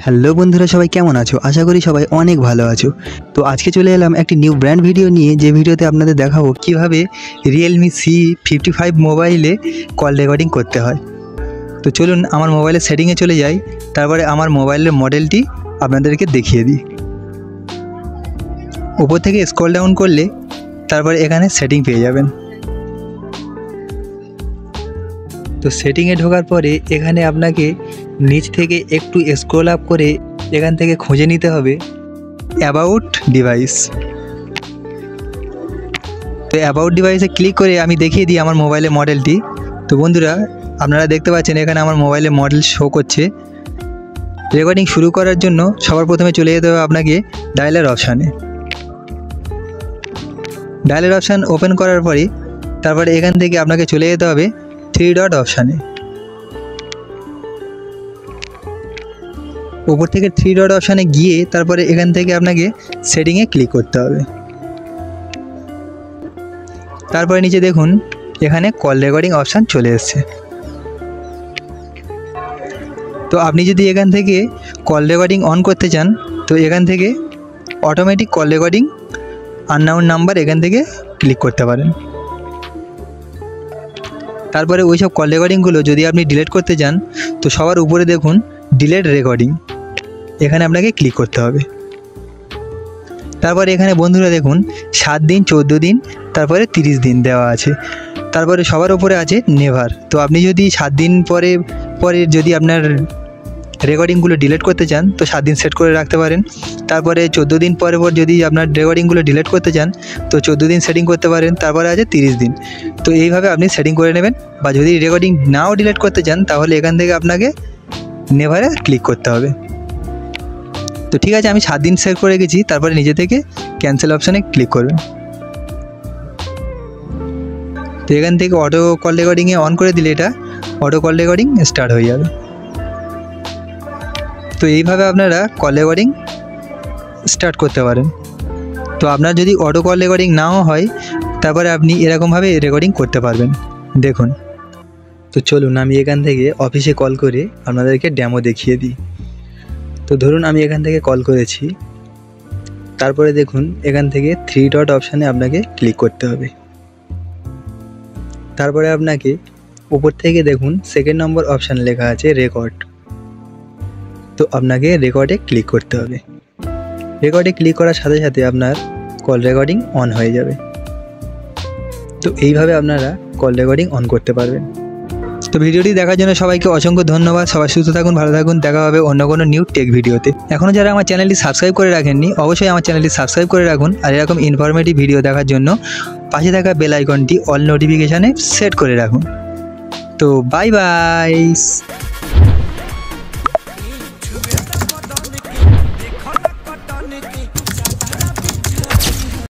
Hello বন্ধুরা, সবাই কেমন আছো? আশা করি সবাই অনেক ভালো আছো। তো আজকে চলে এলাম একটি নিউ ব্র্যান্ড ভিডিও নিয়ে, যে ভিডিওতে আপনাদের দেখাবো কিভাবে রিয়েলমি C55 মোবাইলে কল রেকর্ডিং করতে হয়। তো চলুন আমার মোবাইলের সেটিংয়ে চলে যাই, তারপরে আমার মোবাইলের মডেলটি আপনাদেরকে দেখিয়ে দিই। উপর থেকে স্ক্রল ডাউন করলে তারপরে এখানে সেটিং পেয়ে যাবেন। তো সেটিংয়ে ঢোকার পরে এখানে আপনাকে নিচ থেকে একটু স্ক্রল আপ করে এখান থেকে খুঁজে নিতে হবে অ্যাবাউট ডিভাইস। তো অ্যাবাউট ডিভাইসে ক্লিক করে আমি দেখিয়ে দিই আমার মোবাইলের মডেলটি। তো বন্ধুরা, আপনারা দেখতে পাচ্ছেন এখানে আমার মোবাইলের মডেল শো করছে। রেকর্ডিং শুরু করার জন্য সবার প্রথমে চলে যেতে হবে আপনাকে ডায়ালার অপশানে। ডায়ালার অপশান ওপেন করার পরে তারপরে এখান থেকে আপনাকে চলে যেতে হবে 3 ডট অপশানে। উপর থেকে 3 ডট অপশানে গিয়ে তারপরে এখান থেকে আপনাকে সেটিংয়ে ক্লিক করতে হবে। তারপরে নিচে দেখুন এখানে কল রেকর্ডিং অপশান চলে এসেছে। তো আপনি যদি এখান থেকে কল রেকর্ডিং অন করতে চান তো এখান থেকে automatic call recording unknown number এখান থেকে ক্লিক করতে পারেন। তারপরে ওই সব কল রেকর্ডিংগুলো যদি আপনি ডিলিট করতে চান তো সবার উপরে দেখুন ডিলিট রেকর্ডিং, এখানে আপনাকে ক্লিক করতে হবে। তারপরে এখানে বন্ধুরা দেখুন 7 দিন, 14 দিন, তারপরে 30 দিন দেওয়া আছে। তারপরে সবার উপরে আছে নেভার। তো আপনি যদি 7 দিন পরে যদি আপনার রেকর্ডিংগুলো ডিলিট করতে চান তো 7 দিন সেট করে রাখতে পারেন। তারপরে 14 দিন পর যদি আপনার রেকর্ডিংগুলো ডিলিট করতে চান তো 14 দিন সেটিং করতে পারেন। তারপরে আছে 30 দিন। তো এইভাবে আপনি সেটিং করে নেবেন। বা যদি রেকর্ডিং নাও ডিলিট করতে চান তাহলে এখান থেকে আপনাকে নেভারে ক্লিক করতে হবে। তো ঠিক আছে, আমি 7 দিন সেট করে গেছি। তারপরে নিজে থেকে ক্যান্সেল অপশানে ক্লিক করবেন। তো এখান থেকে অটো কল রেকর্ডিংয়ে অন করে দিলে এটা অটো কল রেকর্ডিং স্টার্ট হয়ে যাবে। তো এইভাবে আপনারা কল রেকর্ডিং স্টার্ট করতে পারেন। তো আপনার যদি অটো কল রেকর্ডিং নাও হয় তারপরে আপনি এরকমভাবে রেকর্ডিং করতে পারবেন। দেখুন, তো চলুন আমি এখান থেকে অফিসে কল করে আপনাদেরকে ডেমো দেখিয়ে দিই। তো ধরুন আমি এখান থেকে কল করেছি। তারপরে দেখুন এখান থেকে 3 ডট অপশানে আপনাকে ক্লিক করতে হবে। তারপরে আপনাকে উপর থেকে দেখুন 2nd নম্বর অপশান লেখা আছে রেকর্ড। তো আপনাকে রেকর্ডে ক্লিক করতে হবে। রেকর্ডে ক্লিক করার সাথে সাথে আপনার কল রেকর্ডিং অন হয়ে যাবে। তো এইভাবে আপনারা কল রেকর্ডিং অন করতে পারবেন। তো ভিডিওটি দেখার জন্য সবাইকে অসংখ্য ধন্যবাদ। সবাই সুস্থ থাকুন, ভালো থাকুন। দেখা হবে অন্য কোনো নিউ টেক ভিডিওতে। এখনও যারা আমার চ্যানেলটি সাবস্ক্রাইব করে রাখেননি অবশ্যই আমার চ্যানেলটি সাবস্ক্রাইব করে রাখুন। আর এরকম ইনফরমেটিভ ভিডিও দেখার জন্য পাশে থাকা বেল আইকনটি অল নোটিফিকেশানে সেট করে রাখুন। তো বাই বাই।